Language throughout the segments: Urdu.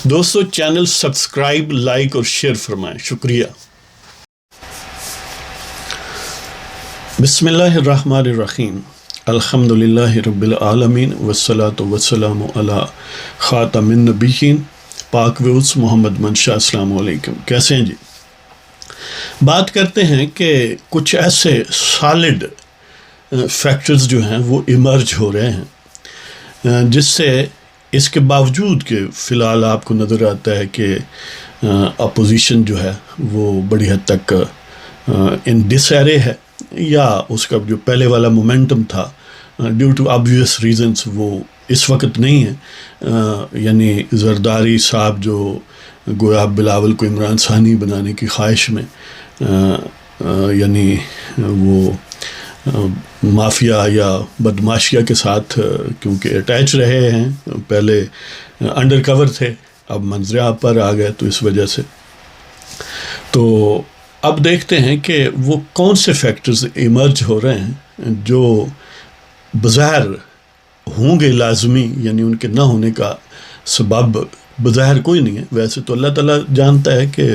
دوستو چینل سبسکرائب، لائک اور شیئر فرمائیں، شکریہ۔ بسم اللہ الرحمن الرحیم، الحمدللہ رب العالمین والصلاة والسلام علی خاتم النبیین پاک وعز محمد منشا۔ السلام علیکم، کیسے ہیں جی؟ بات کرتے ہیں کہ کچھ ایسے سالڈ فیکٹرز جو ہیں وہ ایمرج ہو رہے ہیں جس سے اس کے باوجود کہ فی الحال آپ کو نظر آتا ہے کہ اپوزیشن جو ہے وہ بڑی حد تک ان ڈس ایرے ہے، یا اس کا جو پہلے والا مومنٹم تھا ڈیو ٹو آبویس ریزنز وہ اس وقت نہیں ہے، یعنی زرداری صاحب جو گویا بلاول کو عمران ثانی بنانے کی خواہش میں یعنی وہ مافیا یا بدماشیا کے ساتھ کیونکہ اٹیچ رہے ہیں، پہلے انڈر کور تھے، اب منظر پر آ گئے، تو اس وجہ سے تو اب دیکھتے ہیں کہ وہ کون سے فیکٹرز ایمرج ہو رہے ہیں جو بظاہر ہوں گے لازمی، یعنی ان کے نہ ہونے کا سبب بظاہر کوئی نہیں ہے۔ ویسے تو اللہ تعالیٰ جانتا ہے کہ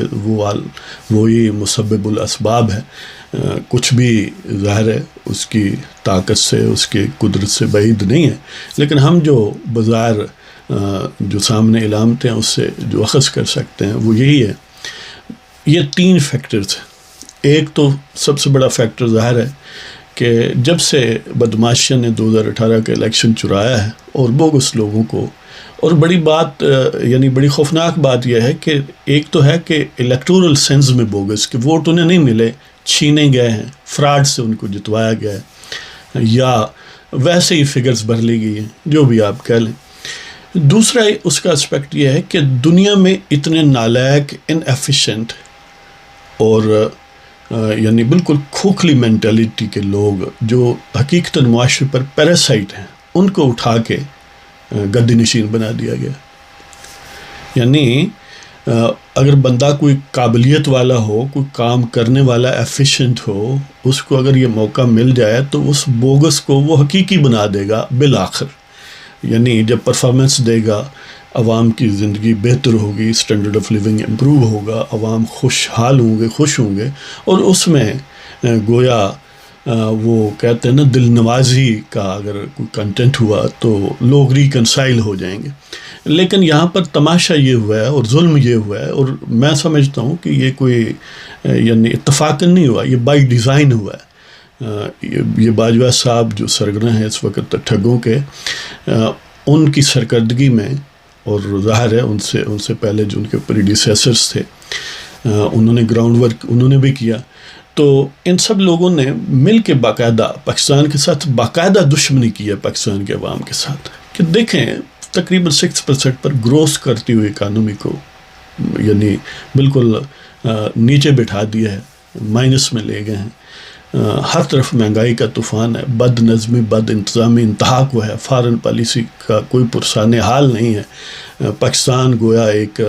وہی مسبب الاسباب ہے، کچھ بھی ظاہر ہے اس کی طاقت سے، اس کی قدرت سے بعید نہیں ہے، لیکن ہم جو بظاہر جو سامنے علامتیں ہیں اس سے جو اخذ کر سکتے ہیں وہ یہی ہے۔ یہ تین فیکٹرز ہیں۔ ایک تو سب سے بڑا فیکٹر ظاہر ہے کہ جب سے بدماشیا نے 2018 کا الیکشن چرایا ہے اور بوگس لوگوں کو، اور بڑی بات یعنی بڑی خوفناک بات یہ ہے کہ ایک تو ہے کہ الیکٹورل سینس میں بوگس کہ ووٹ انہیں نہیں ملے، چھینے گئے ہیں، فراڈ سے ان کو جتوایا گیا ہے، یا ویسے ہی فگرز بھر لی گئی ہیں، جو بھی آپ کہہ لیں۔ دوسرا اس کا اسپیکٹ یہ ہے کہ دنیا میں اتنے نالائق، ان ایفیشینٹ اور یعنی بالکل کھوکھلی مینٹیلٹی کے لوگ جو حقیقتاً معاشرے پر پیراسائٹ ہیں، ان کو اٹھا کے گدی نشین بنا دیا گیا۔ یعنی اگر بندہ کوئی قابلیت والا ہو، کوئی کام کرنے والا ایفیشینٹ ہو، اس کو اگر یہ موقع مل جائے تو اس بوگس کو وہ حقیقی بنا دے گا بالآخر۔ یعنی جب پرفارمنس دے گا، عوام کی زندگی بہتر ہوگی، اسٹینڈرڈ آف لیونگ امپروو ہوگا، عوام خوشحال ہوں گے، خوش ہوں گے، اور اس میں گویا وہ کہتے ہیں نا دل نوازی کا اگر کوئی کنٹینٹ ہوا تو لوگ ریکنسائل ہو جائیں گے۔ لیکن یہاں پر تماشا یہ ہوا ہے اور ظلم یہ ہوا ہے، اور میں سمجھتا ہوں کہ یہ کوئی یعنی اتفاقاً نہیں ہوا، یہ بائی ڈیزائن ہوا ہے۔ یہ باجوہ صاحب جو سرگرہ ہیں اس وقت ٹھگوں کے، ان کی سرکردگی میں، اور ظاہر ہے ان سے پہلے جو ان کے پریڈیسیسرز تھے انہوں نے گراؤنڈ ورک انہوں نے بھی کیا، تو ان سب لوگوں نے مل کے باقاعدہ پاکستان کے ساتھ باقاعدہ دشمنی کی ہے، پاکستان کے عوام کے ساتھ، کہ دیکھیں تقریباً 6% پر گروس کرتی ہوئی اکانومی کو یعنی بالکل نیچے بٹھا دیا ہے، مائنس میں لے گئے ہیں۔ ہر طرف مہنگائی کا طوفان ہے، بد نظمی، بد انتظامی انتہا کو ہے، فارن پالیسی کا کوئی پرسان حال نہیں ہے۔ پاکستان گویا ایک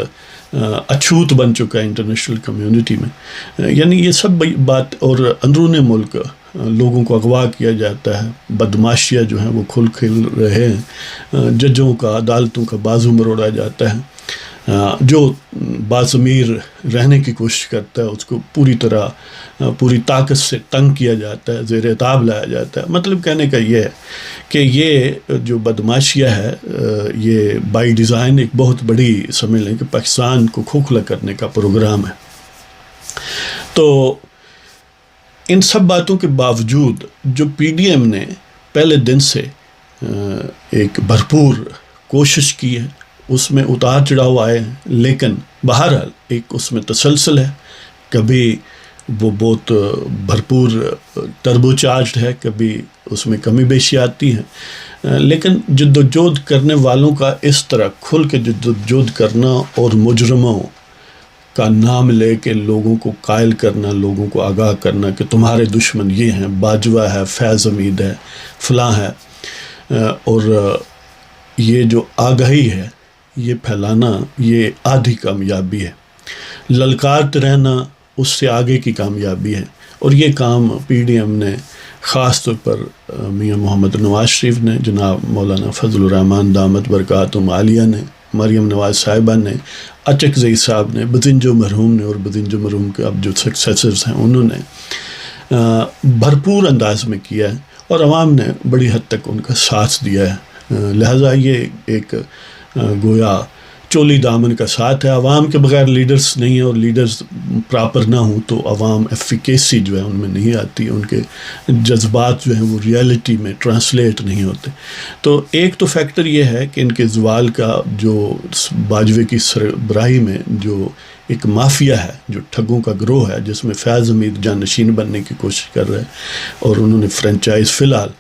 اچھوت بن چکا ہے انٹرنیشنل کمیونٹی میں، یعنی یہ سب بات، اور اندرون ملک لوگوں کو اغوا کیا جاتا ہے، بدماشیا جو ہیں وہ کھل کھل رہے ہیں، ججوں کا، عدالتوں کا بازو مروڑا جاتا ہے، جو باضمیر رہنے کی کوشش کرتا ہے اس کو پوری طرح پوری طاقت سے تنگ کیا جاتا ہے، زیر عتاب لایا جاتا ہے۔ مطلب کہنے کا یہ ہے کہ یہ جو بدماشیا ہے یہ بائی ڈیزائن ایک بہت بڑی سمجھ لیں کہ پاکستان کو کھوکھلا کرنے کا پروگرام ہے۔ تو ان سب باتوں کے باوجود جو پی ڈی ایم نے پہلے دن سے ایک بھرپور کوشش کی ہے، اس میں اتار چڑھاؤ آئے ہیں، لیکن بہرحال ایک اس میں تسلسل ہے، کبھی وہ بہت بھرپور ٹربو چارجڈ ہے، کبھی اس میں کمی بیشی آتی ہیں، لیکن جد و جہد کرنے والوں کا اس طرح کھل کے جد و جہد کرنا اور مجرموں کا نام لے کے لوگوں کو قائل کرنا، لوگوں کو آگاہ کرنا کہ تمہارے دشمن یہ ہیں، باجوہ ہے، فیض حمید ہے، فلاں ہے، اور یہ جو آگاہی ہے یہ پھیلانا یہ آدھی کامیابی ہے، للکارتے رہنا اس سے آگے کی کامیابی ہے۔ اور یہ کام پی ڈی ایم نے خاص طور پر میاں محمد نواز شریف نے، جناب مولانا فضل الرحمان دامت برکاتہم عالیہ نے، مریم نواز صاحبہ نے، اچکزئی صاحب نے، بدنجو مرحوم نے، اور بدنجو مرحوم کے اب جو سکسیسرز ہیں انہوں نے بھرپور انداز میں کیا ہے، اور عوام نے بڑی حد تک ان کا ساتھ دیا ہے. لہٰذا یہ ایک گویا چولی دامن کا ساتھ ہے. عوام کے بغیر لیڈرز نہیں ہیں، اور لیڈرز پراپر نہ ہوں تو عوام ایفیکیسی جو ہے ان میں نہیں آتی، ان کے جذبات جو ہیں وہ ریالٹی میں ٹرانسلیٹ نہیں ہوتے. تو ایک تو فیکٹر یہ ہے کہ ان کے زوال کا جو باجوے کی سربراہی میں جو ایک مافیا ہے، جو ٹھگوں کا گروہ ہے، جس میں فیاض حمید جانشین بننے کی کوشش کر رہے ہیں، اور انہوں نے فرنچائز فی الحال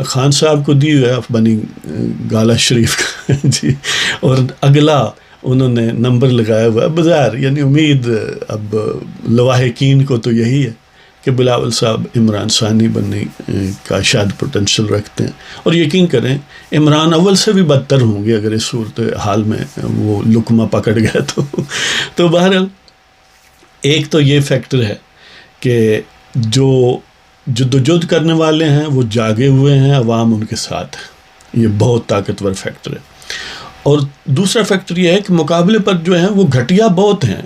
خان صاحب کو دی ہے بنی گالا شریف کا جی، اور اگلا انہوں نے نمبر لگایا ہوا ہے بظاہر. یعنی امید اب لواحقین کو تو یہی ہے کہ بلاول صاحب عمران ثانی بننے کا شاید پوٹینشل رکھتے ہیں، اور یقین کریں عمران اول سے بھی بدتر ہوں گے اگر اس صورت حال میں وہ لقمہ پکڑ گیا تو بہرحال ایک تو یہ فیکٹر ہے کہ جو جدوجہد کرنے والے ہیں وہ جاگے ہوئے ہیں، عوام ان کے ساتھ ہے. یہ بہت طاقتور فیکٹر ہے. اور دوسرا فیکٹر یہ ہے کہ مقابلے پر جو ہیں وہ گھٹیا بہت ہیں،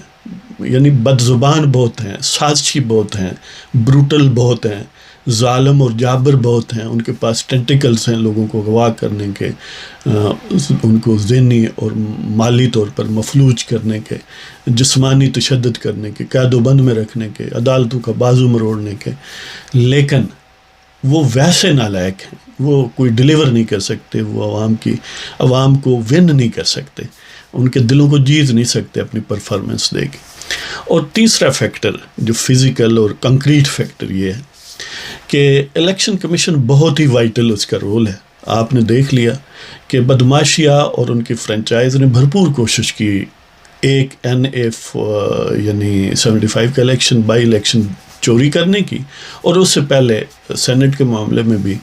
یعنی بد زبان بہت ہیں، سازشی بہت ہیں، بروٹل بہت ہیں، ظالم اور جابر بہت ہیں. ان کے پاس ٹینٹیکلز ہیں لوگوں کو اغوا کرنے کے، ان کو ذہنی اور مالی طور پر مفلوج کرنے کے، جسمانی تشدد کرنے کے، قید و بند میں رکھنے کے، عدالتوں کا بازو مروڑنے کے. لیکن وہ ویسے نالائق ہیں، وہ کوئی ڈیلیور نہیں کر سکتے، وہ عوام کو ون نہیں کر سکتے، ان کے دلوں کو جیت نہیں سکتے اپنی پرفارمنس دے کے. اور تیسرا فیکٹر جو فزیکل اور کنکریٹ فیکٹر یہ ہے کہ الیکشن کمیشن بہت ہی وائٹل اس کا رول ہے. آپ نے دیکھ لیا کہ بدماشیہ اور ان کی فرنچائز نے بھرپور کوشش کی ایک یعنی 75 کا الیکشن بائی الیکشن چوری کرنے کی، اور اس سے پہلے سینٹ کے معاملے میں بھی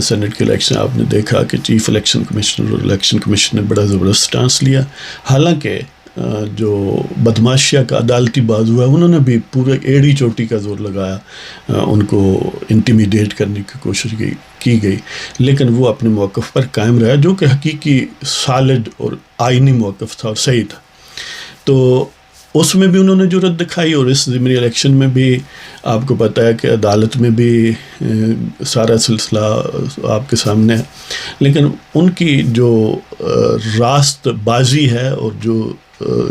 سینٹ کے الیکشن آپ نے دیکھا کہ چیف الیکشن کمشنر اور الیکشن کمیشن نے بڑا زبردست سٹانس لیا. حالانکہ جو بدماشیہ کا عدالتی بازو ہے انہوں نے بھی پورے ایڑی چوٹی کا زور لگایا، ان کو انٹیمیڈیٹ کرنے کی کوشش کی گئی، لیکن وہ اپنے موقف پر قائم رہا جو کہ حقیقی سالڈ اور آئینی موقف تھا اور صحیح تھا. تو اس میں بھی انہوں نے جرأت دکھائی، اور اس ضمنی الیکشن میں بھی آپ کو پتہ ہے کہ عدالت میں بھی سارا سلسلہ آپ کے سامنے ہے. لیکن ان کی جو راست بازی ہے اور جو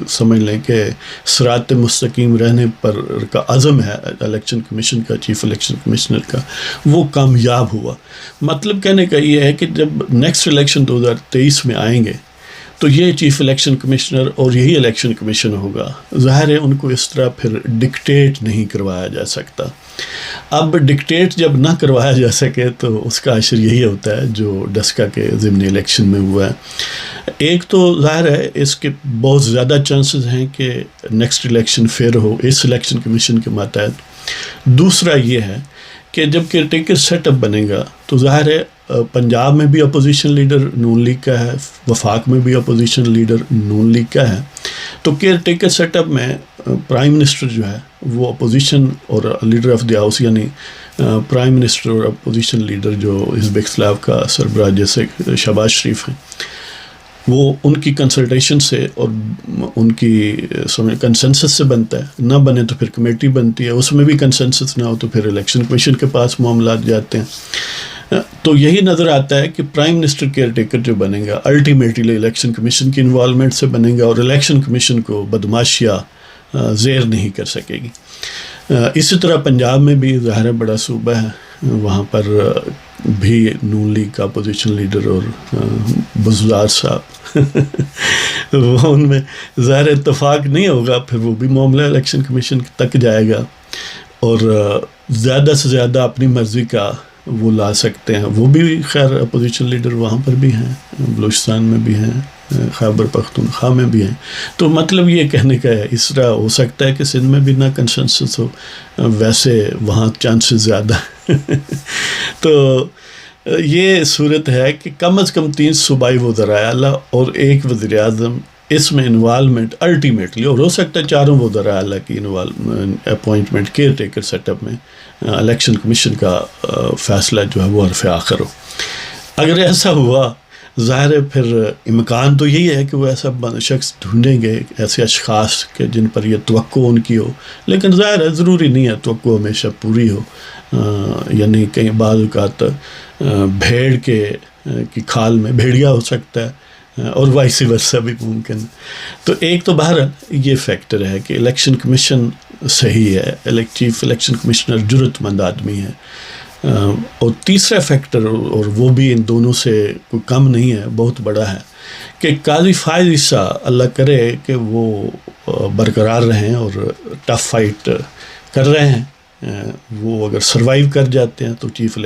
سمجھ لیں کہ صراط مستقیم رہنے پر کا عزم ہے الیکشن کمیشن کا، چیف الیکشن کمشنر کا، وہ کامیاب ہوا. مطلب کہنے کا یہ ہے کہ جب نیکسٹ الیکشن 2023 میں آئیں گے تو یہ چیف الیکشن کمشنر اور یہی الیکشن کمیشن ہوگا. ظاہر ہے ان کو اس طرح پھر ڈکٹیٹ نہیں کروایا جا سکتا. اب ڈکٹیٹ جب نہ کروایا جا سکے تو اس کا اثر یہی ہوتا ہے جو ڈسکا کے ضمنی الیکشن میں ہوا ہے. ایک تو ظاہر ہے اس کے بہت زیادہ چانسز ہیں کہ نیکسٹ الیکشن فیئر ہو اس الیکشن کمیشن کے ماتحت. دوسرا یہ ہے کہ جب کیئر ٹیکر سیٹ اپ بنے گا تو ظاہر ہے پنجاب میں بھی اپوزیشن لیڈر نون لیگ کا ہے، وفاق میں بھی اپوزیشن لیڈر نون لیگ کا ہے. تو کیئر ٹیکر سیٹ اپ میں پرائم منسٹر جو ہے وہ اپوزیشن اور لیڈر آف دی ہاؤس، یعنی پرائم منسٹر اور اپوزیشن لیڈر جو حزب اختلاف کا سربراہ جیسے شہباز شریف ہیں، وہ ان کی کنسلٹیشن سے اور ان کی کنسنسس سے بنتا ہے. نہ بنے تو پھر کمیٹی بنتی ہے، اس میں بھی کنسنسس نہ ہو تو پھر الیکشن کمیشن کے پاس معاملات جاتے ہیں. تو یہی نظر آتا ہے کہ پرائم منسٹر کیئر ٹیکر جو بنے گا الٹیمیٹلی الیکشن کمیشن کی انوالومنٹ سے بنے گا، اور الیکشن کمیشن کو بدماشیہ زیر نہیں کر سکے گی. اسی طرح پنجاب میں بھی ظاہر بڑا صوبہ ہے، وہاں پر بھی نون لیگ کا اپوزیشن لیڈر اور بزدار صاحب وہ ان میں ظاہر اتفاق نہیں ہوگا، پھر وہ بھی معاملہ الیکشن کمیشن تک جائے گا، اور زیادہ سے زیادہ اپنی مرضی کا وہ لا سکتے ہیں. وہ بھی خیر اپوزیشن لیڈر وہاں پر بھی ہیں، بلوچستان میں بھی ہیں، خیبر پختونخوا میں بھی ہیں. تو مطلب یہ کہنے کا ہے اس طرح ہو سکتا ہے کہ سندھ میں بھی نہ کنسنسس ہو، ویسے وہاں چانسز زیادہ تو یہ صورت ہے کہ کم از کم 3 صوبائی وزرائے اعلیٰ اور 1 وزیر اعظم اس میں انوالومنٹ الٹیمیٹلی، اور ہو سکتا ہے 4 وزراء اعلیٰ کی appointment caretaker set up میں الیکشن کمیشن کا فیصلہ جو ہے وہ حرف آخر ہو. اگر ایسا ہوا ظاہر ہے پھر امکان تو یہی ہے کہ وہ ایسا شخص ڈھونڈیں گے، ایسے اشخاص کہ جن پر یہ توقع ان کی ہو، لیکن ظاہر ہے ضروری نہیں ہے توقع ہمیشہ پوری ہو، یعنی کئی بعض اوقات بھیڑ کی کھال میں بھیڑیا ہو سکتا ہے اور وائس ورثہ بھی ممکن ہے۔ تو ایک تو بہرحال یہ فیکٹر ہے کہ الیکشن کمیشن صحیح ہے، چیف الیکشن کمشنر جرت مند آدمی ہے، اور تیسرا فیکٹر، اور وہ بھی ان دونوں سے کوئی کم نہیں ہے، بہت بڑا ہے، کہ قاضی فائز عیسیٰ اللہ کرے کہ وہ برقرار رہیں اور ٹف فائٹ کر رہے ہیں، وہ اگر سروائیو کر جاتے ہیں تو چیف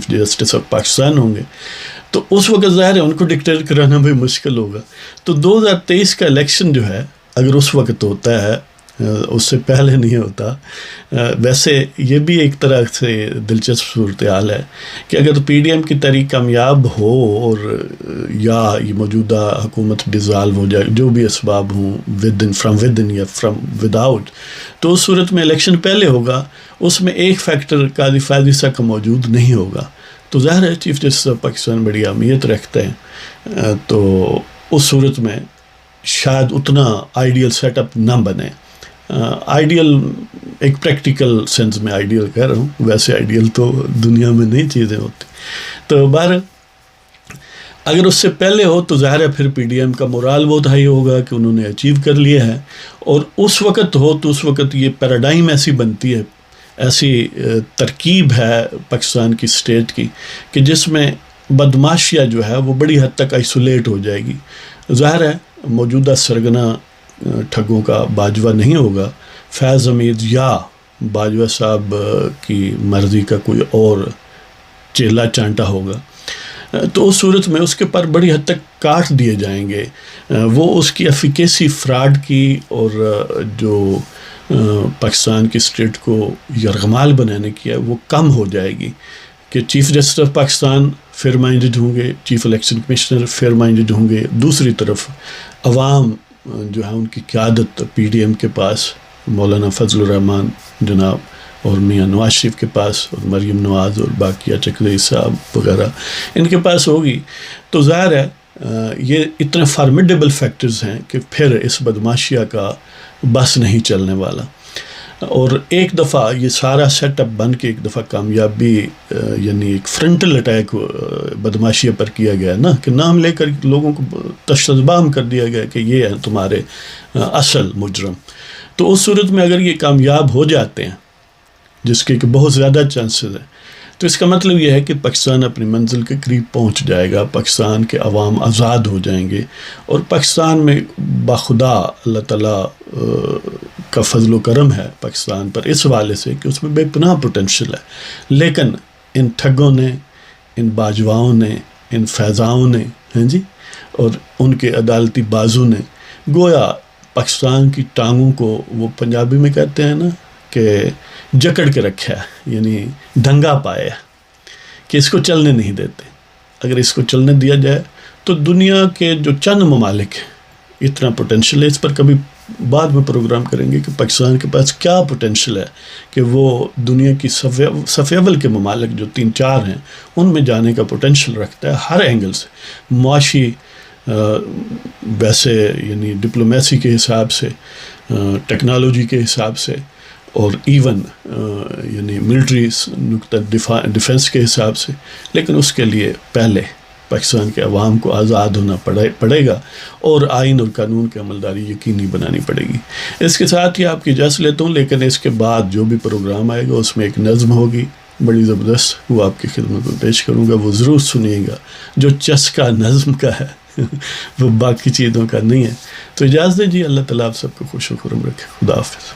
جسٹس آف پاکستان ہوں گے، تو اس وقت ظاہر ہے ان کو ڈکٹیٹ کرانا بھی مشکل ہوگا۔ تو 2023 کا الیکشن جو ہے اگر اس وقت ہوتا ہے، اس سے پہلے نہیں ہوتا۔ ویسے یہ بھی ایک طرح سے دلچسپ صورتحال ہے کہ اگر پی ڈی ایم کی تحریک کامیاب ہو اور یا یہ موجودہ حکومت ڈیزالو ہو جائے، جو بھی اسباب ہوں فرام ود ان یا فرام ود آؤٹ، تو اس صورت میں الیکشن پہلے ہوگا، اس میں ایک فیکٹر قاضی فائز عیسیٰ کا موجود نہیں ہوگا، تو ظاہر ہے چیف جسٹس آف پاکستان بڑی اہمیت رکھتے ہیں، تو اس صورت میں شاید اتنا آئیڈیل سیٹ اپ نہ بنے۔ آئیڈیل ایک پریکٹیکل سینس میں آئیڈیل کہہ رہا ہوں، ویسے آئیڈیل تو دنیا میں نہیں چیزیں ہوتی، تو بہرحال اگر اس سے پہلے ہو تو ظاہر ہے پھر پی ڈی ایم کا مورال بہت ہائی ہوگا کہ انہوں نے اچیو کر لیا ہے، اور اس وقت ہو تو اس وقت یہ پیراڈائم ایسی بنتی ہے، ایسی ترکیب ہے پاکستان کی اسٹیٹ کی کہ جس میں بدماشیہ جو ہے وہ بڑی حد تک آئسولیٹ ہو جائے گی۔ ظاہر ہے موجودہ سرگنا ٹھگوں کا باجوہ نہیں ہوگا، فیض حمید یا باجوہ صاحب کی مرضی کا کوئی اور چیلا چانٹا ہوگا، تو اس صورت میں اس کے پر بڑی حد تک کاٹ دیے جائیں گے، وہ اس کی ایفیکیسی فراڈ کی اور جو پاکستان کی اسٹیٹ کو یرغمال بنانے کی ہے وہ کم ہو جائے گی، کہ chief justice of Pakistan fair minded ہوں گے، chief election commissioner fair minded ہوں گے، دوسری طرف عوام جو ہے ان کی قیادت پی ڈی ایم کے پاس مولانا فضل الرحمان جناب اور میاں نواز شریف کے پاس اور مریم نواز اور باقیہ چکلئی صاحب وغیرہ ان کے پاس ہوگی، تو ظاہر ہے یہ اتنے فارمیڈیبل فیکٹرز ہیں کہ پھر اس بدماشیہ کا بس نہیں چلنے والا، اور ایک دفعہ یہ سارا سیٹ اپ بن کے ایک دفعہ کامیابی، یعنی ایک فرنٹل اٹیک بدماشیہ پر کیا گیا نا، کہ نام لے کر لوگوں کو تشتبام کر دیا گیا کہ یہ ہیں تمہارے اصل مجرم، تو اس صورت میں اگر یہ کامیاب ہو جاتے ہیں، جس کے کہ بہت زیادہ چانسز ہیں، تو اس کا مطلب یہ ہے کہ پاکستان اپنی منزل کے قریب پہنچ جائے گا، پاکستان کے عوام آزاد ہو جائیں گے، اور پاکستان میں باخدا اللہ تعالیٰ کا فضل و کرم ہے پاکستان پر اس حوالے سے کہ اس میں بے پناہ پوٹینشل ہے، لیکن ان ٹھگوں نے، ان باجواؤں نے، ان فیضاؤں نے، ہیں جی، اور ان کے عدالتی بازو نے گویا پاکستان کی ٹانگوں کو، وہ پنجابی میں کہتے ہیں نا کہ جکڑ کے رکھا ہے، یعنی ڈنگا پایا کہ اس کو چلنے نہیں دیتے۔ اگر اس کو چلنے دیا جائے تو دنیا کے جو چند ممالک ہیں، اتنا پوٹینشل ہے، اس پر کبھی بعد میں پروگرام کریں گے کہ پاکستان کے پاس کیا پوٹینشل ہے کہ وہ دنیا کی صف اول کے ممالک جو 3-4 ہیں ان میں جانے کا پوٹینشل رکھتا ہے، ہر اینگل سے، معاشی، ویسے یعنی ڈپلومیسی کے حساب سے، ٹیکنالوجی کے حساب سے، اور ایون یعنی ملٹری نقطہ ڈیفنس کے حساب سے، لیکن اس کے لیے پہلے پاکستان کے عوام کو آزاد ہونا پڑے گا، اور آئین اور قانون کی عملداری یقینی بنانی پڑے گی۔ اس کے ساتھ ہی آپ کی اجازت لیتا ہوں، لیکن اس کے بعد جو بھی پروگرام آئے گا اس میں ایک نظم ہوگی بڑی زبردست، وہ آپ کی خدمت میں پیش کروں گا، وہ ضرور سنیے گا، جو چسکا نظم کا ہے وہ باقی چیزوں کا نہیں ہے۔ تو اجازت دیجیے، اللہ تعالیٰ آپ سب کو خوش و خرم رکھے، خدا حافظ۔